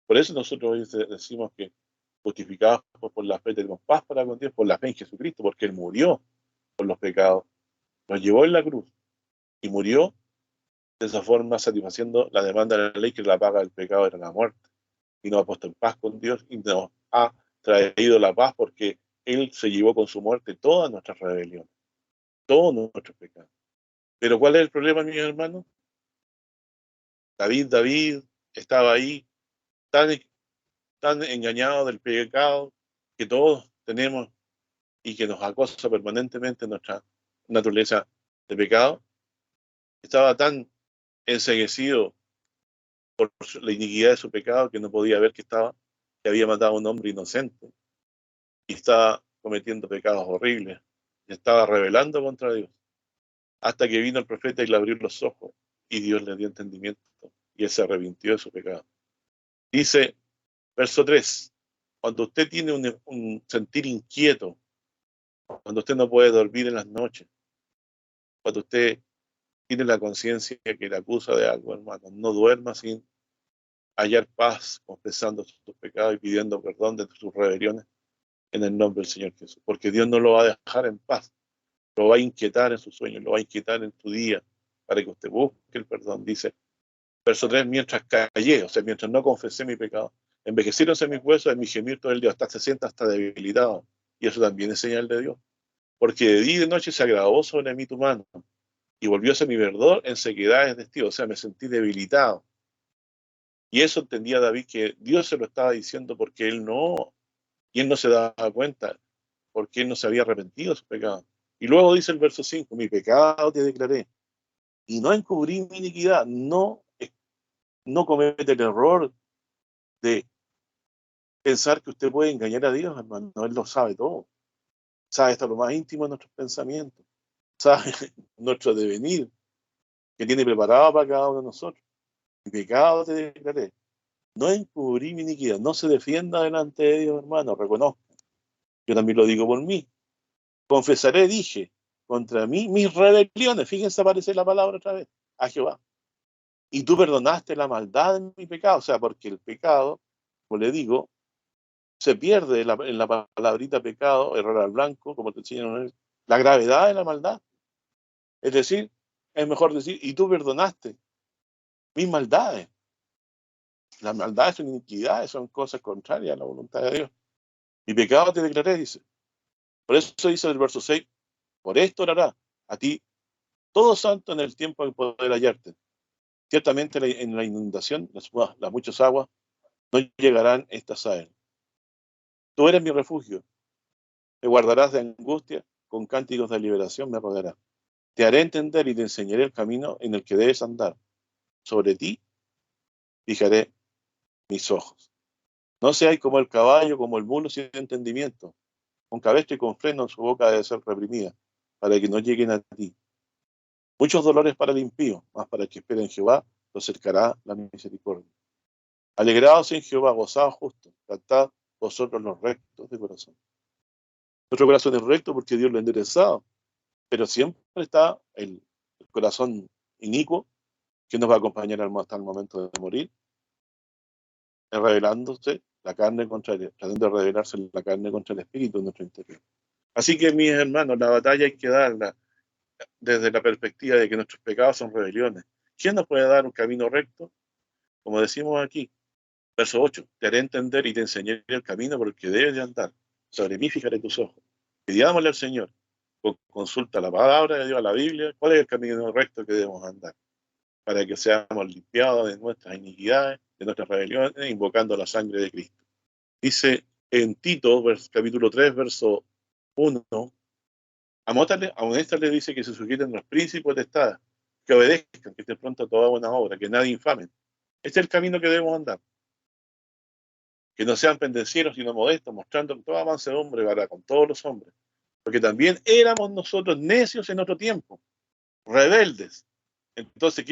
Por eso nosotros hoy decimos que justificados por la fe tenemos paz para con Dios, por la fe en Jesucristo, porque Él murió por los pecados, los llevó en la cruz y murió de esa forma satisfaciendo la demanda de la ley, que la paga del pecado era la muerte, y nos ha puesto en paz con Dios y nos ha traído la paz porque Él se llevó con su muerte todas nuestras rebeliones, todos nuestros pecados. Pero ¿cuál es el problema, mis hermanos? David estaba ahí tan, tan engañado del pecado que todos tenemos y que nos acosa permanentemente nuestra naturaleza de pecado. Estaba tan enceguecido por la iniquidad de su pecado que no podía ver que había matado a un hombre inocente y estaba cometiendo pecados horribles y estaba rebelando contra Dios hasta que vino el profeta y le abrió los ojos y Dios le dio entendimiento y él se arrepintió de su pecado. Dice, verso 3, cuando usted tiene un sentir inquieto, cuando usted no puede dormir en las noches, cuando usted tiene la conciencia que le acusa de algo, hermano, no duerma sin hallar paz, confesando sus pecados y pidiendo perdón de sus rebeliones en el nombre del Señor Jesús. Porque Dios no lo va a dejar en paz, lo va a inquietar en sus sueños, lo va a inquietar en tu día, para que usted busque el perdón. Dice, verso 3, mientras callé, o sea, mientras no confesé mi pecado, envejeciéronse mis huesos en mi gemir todo el día, hasta se sienta hasta debilitado. Y eso también es señal de Dios. Porque de día y de noche se agravó sobre mí tu mano, y volvióse mi verdor en sequedades de estío, o sea, me sentí debilitado. Y eso entendía David, que Dios se lo estaba diciendo porque y él no se daba cuenta, porque él no se había arrepentido de su pecado. Y luego dice el verso 5, mi pecado te declaré, y no encubrí mi iniquidad, no comete el error de pensar que usted puede engañar a Dios, hermano. No, Él lo sabe todo. Sabe hasta lo más íntimo de nuestros pensamientos. Sabe nuestro devenir, que tiene preparado para cada uno de nosotros. Mi pecado te declaré. No encubrí mi iniquidad. No se defienda delante de Dios, hermano. Reconozco. Yo también lo digo por mí. Confesaré, dije, contra mí mis rebeliones. Fíjense, aparece la palabra otra vez. A Jehová. Y tú perdonaste la maldad de mi pecado. O sea, porque el pecado, como le digo, se pierde en la palabrita pecado, error al blanco, como te enseñan, la gravedad de la maldad. Es decir, es mejor decir, y tú perdonaste mis maldades. Las maldades son iniquidades, son cosas contrarias a la voluntad de Dios. Mi pecado te declaré, dice. Por eso dice el verso 6, por esto orará a ti todo santo en el tiempo de poder hallarte. Ciertamente en la inundación, las muchas aguas, no llegarán estas a él. Tú eres mi refugio, me guardarás de angustia, con cánticos de liberación me rodearás. Te haré entender y te enseñaré el camino en el que debes andar. Sobre ti fijaré mis ojos. No seáis como el caballo, como el mulo sin entendimiento, con cabestro y con freno en su boca debe ser reprimida, para que no lleguen a ti. Muchos dolores para el impío, mas para el que espera en Jehová, lo cercará la misericordia. Alegraos en Jehová, gozaos justos, cantad vosotros los rectos de corazón. Nuestro corazón es recto porque Dios lo ha enderezado, pero siempre está el corazón inicuo que nos va a acompañar hasta el momento de morir, revelándose la carne contra tratando de revelarse la carne contra el espíritu en nuestro interior. Así que, mis hermanos, la batalla hay que darla desde la perspectiva de que nuestros pecados son rebeliones. ¿Quién nos puede dar un camino recto? Como decimos aquí, verso 8, te haré entender y te enseñaré el camino por el que debes de andar. Sobre mí fijaré tus ojos. Pidámosle al Señor, consulta la palabra de Dios, la Biblia, cuál es el camino recto que debemos andar, para que seamos limpiados de nuestras iniquidades, de nuestras rebeliones, invocando la sangre de Cristo. Dice en Tito, capítulo 3, verso 1, Amonéstale dice que se sujeten los príncipes potestades, que obedezcan, que estén pronto a toda buena obra, que nadie infamen. Este es el camino que debemos andar. Que no sean pendencieros, sino modestos, mostrando toda mansedumbre para con todos los hombres. Porque también éramos nosotros necios en otro tiempo, rebeldes. Entonces,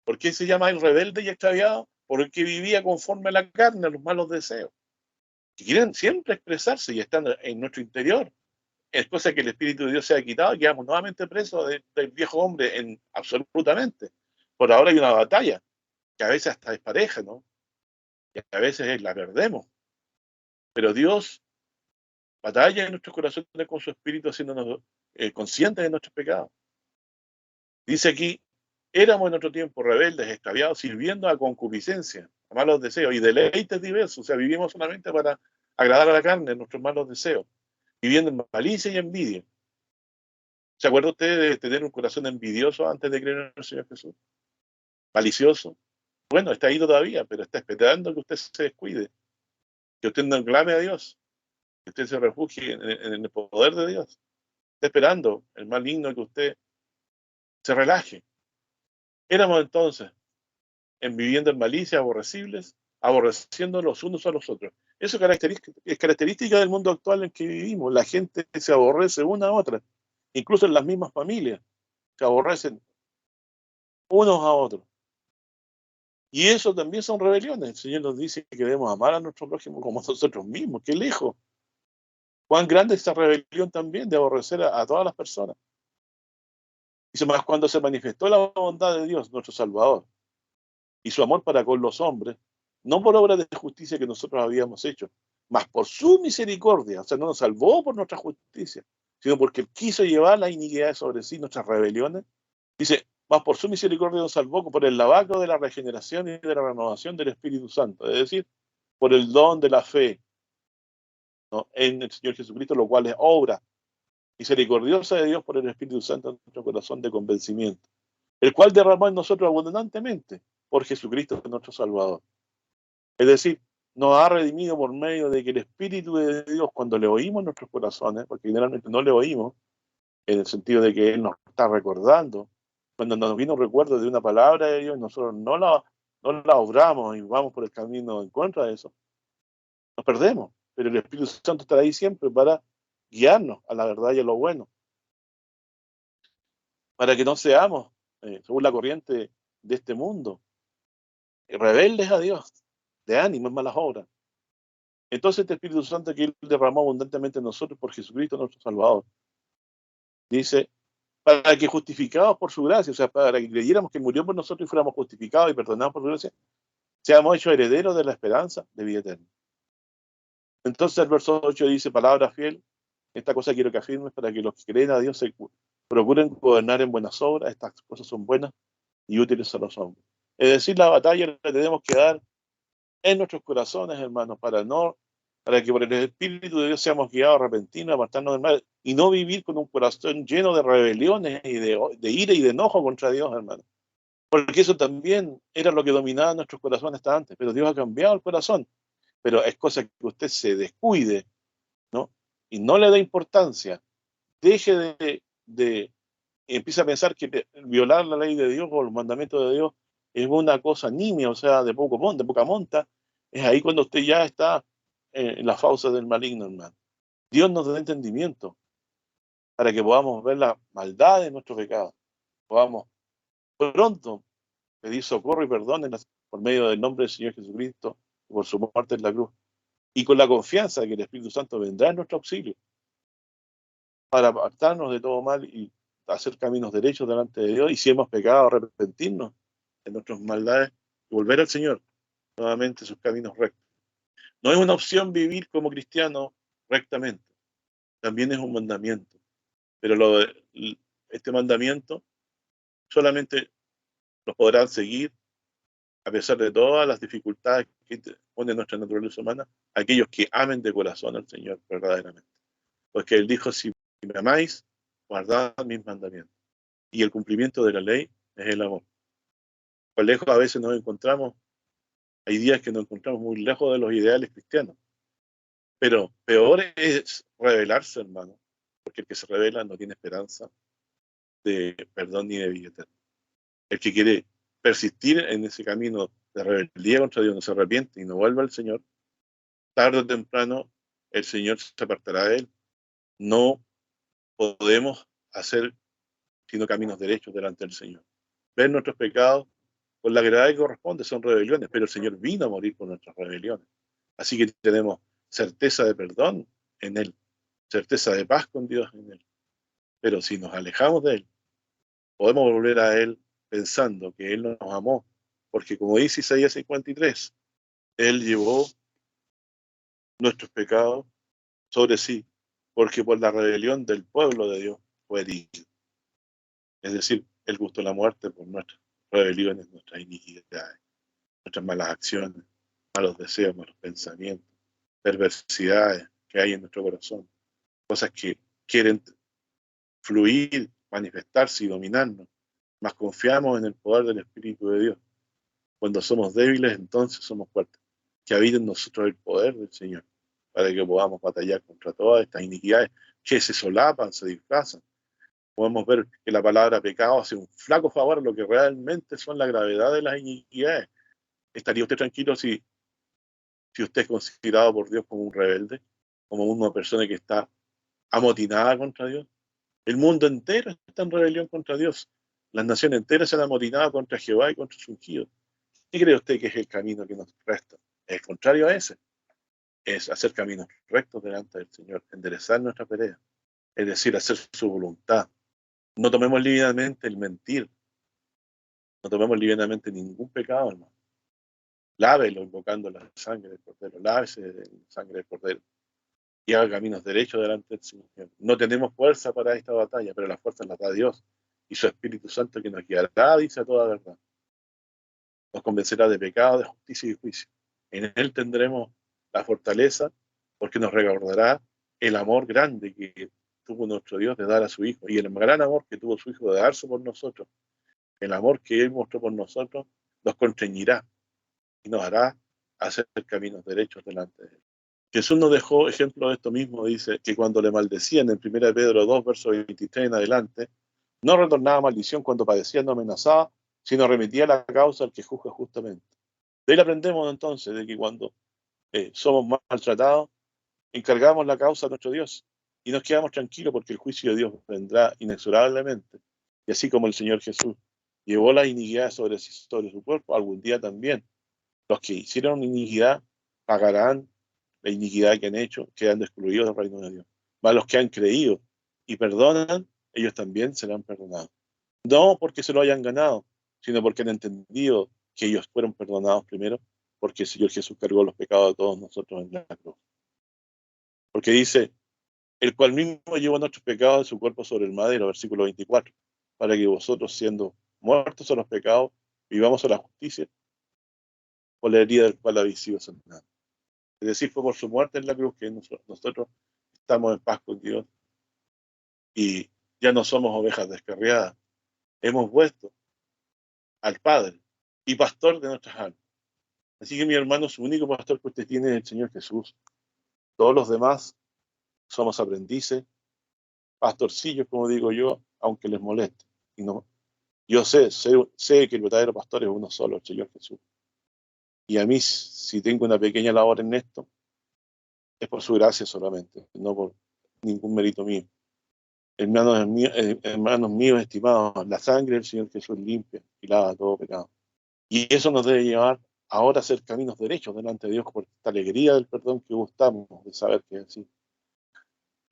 ¿por qué se llama el rebelde y extraviado? Porque vivía conforme a la carne, a los malos deseos. Que quieren siempre expresarse y están en nuestro interior. Es cosa que el Espíritu de Dios se ha quitado y quedamos nuevamente presos del viejo hombre absolutamente. Por ahora hay una batalla, que a veces hasta es pareja, ¿no? Y a veces la perdemos. Pero Dios batalla en nuestros corazones con su Espíritu, haciéndonos conscientes de nuestros pecados. Dice aquí, éramos en otro tiempo rebeldes, extraviados, sirviendo a concupiscencia, a malos deseos y deleites diversos. O sea, vivimos solamente para agradar a la carne, nuestros malos deseos, viviendo en malicia y envidia. ¿Se acuerda usted de tener un corazón envidioso antes de creer en el Señor Jesús? Malicioso. Bueno, está ahí todavía, pero está esperando que usted se descuide, que usted no clame a Dios, que usted se refugie en el poder de Dios. Está esperando el maligno que usted se relaje. Éramos entonces viviendo en malicia, aborrecibles, aborreciendo los unos a los otros. Eso es característica del mundo actual en que vivimos. La gente se aborrece una a otra, incluso en las mismas familias, se aborrecen unos a otros. Y eso también son rebeliones. El Señor nos dice que debemos amar a nuestro prójimo como a nosotros mismos. ¡Qué lejos! Cuán grande es esta rebelión también de aborrecer a todas las personas. Dice más, cuando se manifestó la bondad de Dios, nuestro Salvador, y su amor para con los hombres, no por obra de justicia que nosotros habíamos hecho, mas por su misericordia. O sea, no nos salvó por nuestra justicia, sino porque Él quiso llevar la iniquidad sobre sí, nuestras rebeliones. Dice, mas por su misericordia nos salvó por el lavacro de la regeneración y de la renovación del Espíritu Santo, es decir, por el don de la fe, ¿no?, en el Señor Jesucristo, lo cual es obra misericordiosa de Dios por el Espíritu Santo en nuestro corazón de convencimiento, el cual derramó en nosotros abundantemente por Jesucristo nuestro Salvador. Es decir, nos ha redimido por medio de que el Espíritu de Dios, cuando le oímos en nuestros corazones, porque generalmente no le oímos, en el sentido de que Él nos está recordando, cuando nos viene un recuerdo de una palabra de Dios, nosotros no la obramos y vamos por el camino en contra de eso, nos perdemos. Pero el Espíritu Santo estará ahí siempre para guiarnos a la verdad y a lo bueno, para que no seamos, según la corriente de este mundo, rebeldes a Dios, de ánimo en malas obras. Entonces este Espíritu Santo que Él derramó abundantemente en nosotros por Jesucristo nuestro Salvador, dice, para que justificados por su gracia, o sea, para que creyéramos que murió por nosotros y fuéramos justificados y perdonados por su gracia, seamos hechos herederos de la esperanza de vida eterna. Entonces el verso 8 dice, palabra fiel, esta cosa quiero que afirmes para que los que creen a Dios se procuren gobernar en buenas obras, estas cosas son buenas y útiles a los hombres. Es decir, la batalla la tenemos que dar en nuestros corazones, hermanos, para que por el Espíritu de Dios seamos guiados repentinos, apartarnos del mal y no vivir con un corazón lleno de rebeliones y de ira y de enojo contra Dios, hermano. Porque eso también era lo que dominaba nuestros corazones hasta antes, pero Dios ha cambiado el corazón. Pero es cosa que usted se descuide, ¿no? Y no le dé importancia, deje y empieza a pensar que violar la ley de Dios o los mandamientos de Dios es una cosa nimia, o sea, de poca monta. Es ahí cuando usted ya está en la fauce del maligno, hermano. Dios nos da entendimiento para que podamos ver la maldad de nuestro pecado, podamos pronto pedir socorro y perdón por medio del nombre del Señor Jesucristo y por su muerte en la cruz, y con la confianza de que el Espíritu Santo vendrá en nuestro auxilio para apartarnos de todo mal y hacer caminos derechos delante de Dios, y si hemos pecado, arrepentirnos de nuestras maldades y volver al Señor nuevamente sus caminos rectos. No es una opción vivir como cristiano rectamente, también es un mandamiento, pero este mandamiento solamente lo podrán seguir, a pesar de todas las dificultades que pone nuestra naturaleza humana, aquellos que amen de corazón al Señor verdaderamente. Porque Él dijo, si me amáis, guardad mis mandamientos. Y el cumplimiento de la ley es el amor. Por lejos a veces nos encontramos, hay días que nos encontramos muy lejos de los ideales cristianos. Pero peor es rebelarse, hermano. porque el que se rebela no tiene esperanza de perdón ni de vida eterna. El que quiere persistir en ese camino de rebeldía contra Dios, no se arrepiente y no vuelve al Señor, tarde o temprano el Señor se apartará de él. No podemos hacer sino caminos derechos delante del Señor. Ver nuestros pecados con la gravedad que corresponde, son rebeliones, pero el Señor vino a morir por nuestras rebeliones. Así que tenemos certeza de perdón en Él, certeza de paz con Dios en Él. Pero si nos alejamos de Él, podemos volver a Él pensando que Él nos amó, porque como dice Isaías 53, Él llevó nuestros pecados sobre sí, porque por la rebelión del pueblo de Dios fue herido. Es decir, Él gustó la muerte por nuestras rebeliones, nuestras iniquidades, nuestras malas acciones, malos deseos, malos pensamientos, perversidades que hay en nuestro corazón, cosas que quieren fluir, manifestarse y dominarnos, mas confiamos en el poder del Espíritu de Dios. Cuando somos débiles, entonces somos fuertes. Que habite en nosotros el poder del Señor, para que podamos batallar contra todas estas iniquidades que se solapan, se disfrazan. Podemos ver que la palabra pecado hace un flaco favor a lo que realmente son la gravedad de las iniquidades. ¿Estaría usted tranquilo si usted es considerado por Dios como un rebelde, como una persona que está amotinada contra Dios? El mundo entero está en rebelión contra Dios. Las naciones enteras se han amotinado contra Jehová y contra su ungido. ¿Qué cree usted que es el camino que nos resta? Es el contrario a ese. Es hacer caminos rectos delante del Señor, enderezar nuestra pelea. Es decir, hacer su voluntad. No tomemos livianamente el mentir. No tomemos livianamente ningún pecado, hermano. Lávelo invocando la sangre del Cordero. Lávese de la sangre del Cordero. Y haga caminos derechos delante del Señor. No tenemos fuerza para esta batalla, pero la fuerza la da Dios y su Espíritu Santo que nos guiará, dice a toda verdad. Nos convencerá de pecado, de justicia y juicio. En Él tendremos la fortaleza porque nos recordará el amor grande que tuvo nuestro Dios de dar a su Hijo y el gran amor que tuvo su Hijo de darse por nosotros. El amor que Él mostró por nosotros nos constreñirá y nos hará hacer caminos derechos delante de Él. Jesús nos dejó ejemplo de esto mismo, dice que cuando le maldecían en 1 Pedro 2, verso 23 en adelante, no retornaba maldición cuando padecía, no amenazaba, sino remitía la causa al que juzga justamente. De ahí aprendemos entonces de que cuando somos maltratados, encargamos la causa a nuestro Dios y nos quedamos tranquilos porque el juicio de Dios vendrá inexorablemente. Y así como el Señor Jesús llevó la iniquidad sobre su cuerpo, algún día también los que hicieron iniquidad pagarán la iniquidad que han hecho, quedando excluidos del reino de Dios. Mas los que han creído y perdonan, ellos también serán perdonados. No porque se lo hayan ganado, sino porque han entendido que ellos fueron perdonados primero, porque el Señor Jesús cargó los pecados de todos nosotros en la cruz. Porque dice, el cual mismo llevó nuestros pecados de su cuerpo sobre el madero, versículo 24, para que vosotros, siendo muertos a los pecados, vivamos a la justicia, por la herida del cual habéis sido sanados. Es decir, fue por su muerte en la cruz que nosotros estamos en paz con Dios y ya no somos ovejas descarriadas. Hemos vuelto al Padre y pastor de nuestras almas. Así que mi hermano, su único pastor que usted tiene es el Señor Jesús. Todos los demás somos aprendices, pastorcillos, como digo yo, aunque les moleste. Y no, yo sé que el verdadero pastor es uno solo, el Señor Jesús. Y a mí, si tengo una pequeña labor en esto, es por su gracia solamente, no por ningún mérito mío. Hermanos míos estimados, la sangre del Señor Jesús limpia y lava todo pecado. Y eso nos debe llevar ahora a hacer caminos derechos delante de Dios por esta alegría del perdón que gustamos de saber que es así.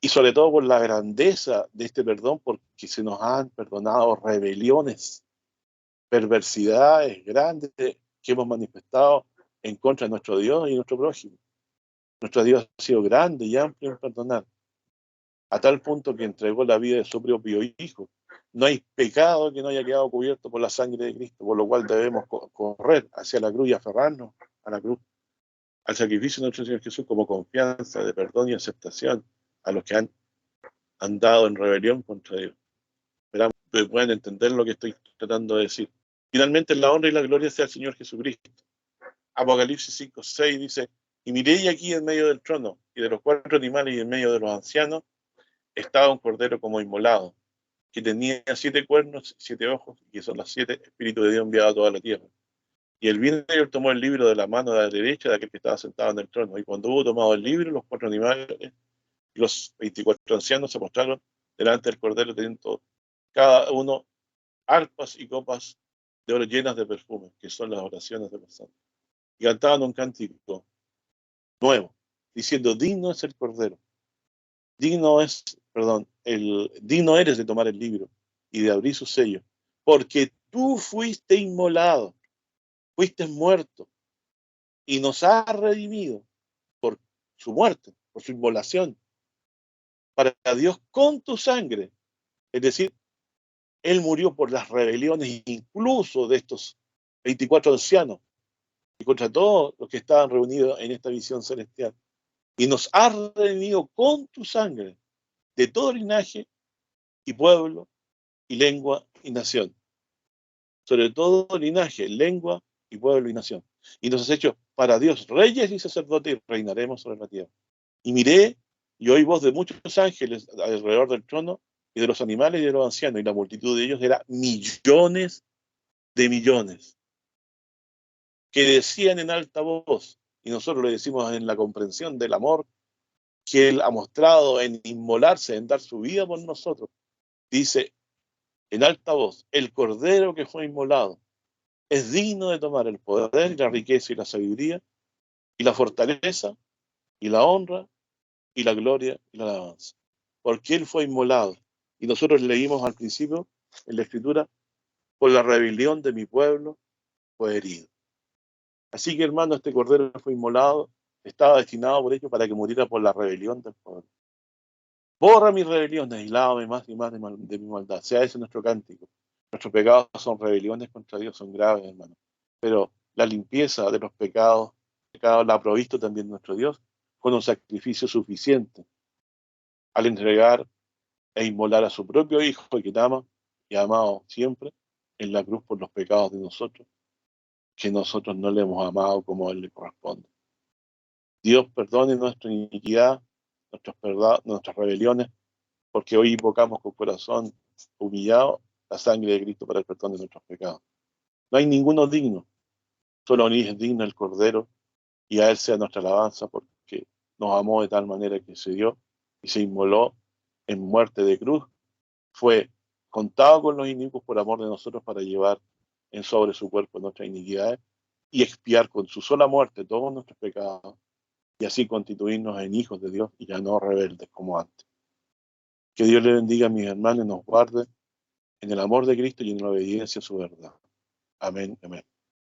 Y sobre todo por la grandeza de este perdón, porque se nos han perdonado rebeliones, perversidades grandes que hemos manifestado en contra de nuestro Dios y nuestro prójimo. Nuestro Dios ha sido grande y amplio en perdonar, a tal punto que entregó la vida de su propio Hijo. No hay pecado que no haya quedado cubierto por la sangre de Cristo, por lo cual debemos correr hacia la cruz y aferrarnos a la cruz, al sacrificio de nuestro Señor Jesús como confianza de perdón y aceptación a los que han andado en rebelión contra Dios. Esperamos que puedan entender lo que estoy tratando de decir. Finalmente, la honra y la gloria sea al Señor Jesucristo. Apocalipsis 5:6 dice, y miré aquí en medio del trono y de los 4 animales y en medio de los ancianos, estaba un cordero como inmolado, que tenía 7 cuernos, 7 ojos, y que son los 7 espíritus de Dios enviados a toda la tierra. Y él vino y él tomó el libro de la mano de la derecha de aquel que estaba sentado en el trono. Y cuando hubo tomado el libro, los 4 animales y los 24 ancianos se mostraron delante del cordero, teniendo cada uno arpas y copas de oro llenas de perfume, que son las oraciones de los santos. Y cantaban un cántico nuevo, diciendo: digno es el cordero, digno eres de tomar el libro y de abrir su sello, porque tú fuiste inmolado, fuiste muerto, y nos has redimido por su muerte, por su inmolación, para Dios con tu sangre. Es decir, Él murió por las rebeliones incluso de estos 24 ancianos y contra todos los que estaban reunidos en esta visión celestial. Y nos has redimido con tu sangre de todo linaje y pueblo y lengua y nación. Sobre todo linaje, lengua y pueblo y nación. Y nos has hecho para Dios reyes y sacerdotes, y reinaremos sobre la tierra. Y miré y oí voz de muchos ángeles alrededor del trono y de los animales y de los ancianos, y la multitud de ellos era millones de millones, que decían en alta voz, y nosotros le decimos en la comprensión del amor que Él ha mostrado en inmolarse, en dar su vida por nosotros. Dice en alta voz: el cordero que fue inmolado es digno de tomar el poder y la riqueza y la sabiduría y la fortaleza y la honra y la gloria y la alabanza. Porque Él fue inmolado. Y nosotros leímos al principio en la Escritura: por la rebelión de mi pueblo fue herido. Así que, hermano, este cordero fue inmolado, estaba destinado por ello para que muriera por la rebelión del pueblo. Borra mis rebeliones y lávame más y más de mi maldad. Sea ese nuestro cántico. Nuestros pecados son rebeliones contra Dios, son graves, hermano. Pero la limpieza de los pecados la ha provisto también nuestro Dios con un sacrificio suficiente al entregar e inmolar a su propio Hijo, que ama y ha amado siempre, en la cruz por los pecados de nosotros, que nosotros no le hemos amado como a Él le corresponde. Dios perdone nuestra iniquidad, nuestras rebeliones, porque hoy invocamos con corazón humillado la sangre de Cristo para el perdón de nuestros pecados. No hay ninguno digno, solo es digno el Cordero, y a Él sea nuestra alabanza, porque nos amó de tal manera que se dio y se inmoló en muerte de cruz. Fue contado con los inicuos por amor de nosotros, para llevar en sobre su cuerpo nuestras iniquidades y expiar con su sola muerte todos nuestros pecados, y así constituirnos en hijos de Dios y ya no rebeldes como antes. Que Dios le bendiga a mis hermanos y nos guarde en el amor de Cristo y en la obediencia a su verdad. Amén, amén.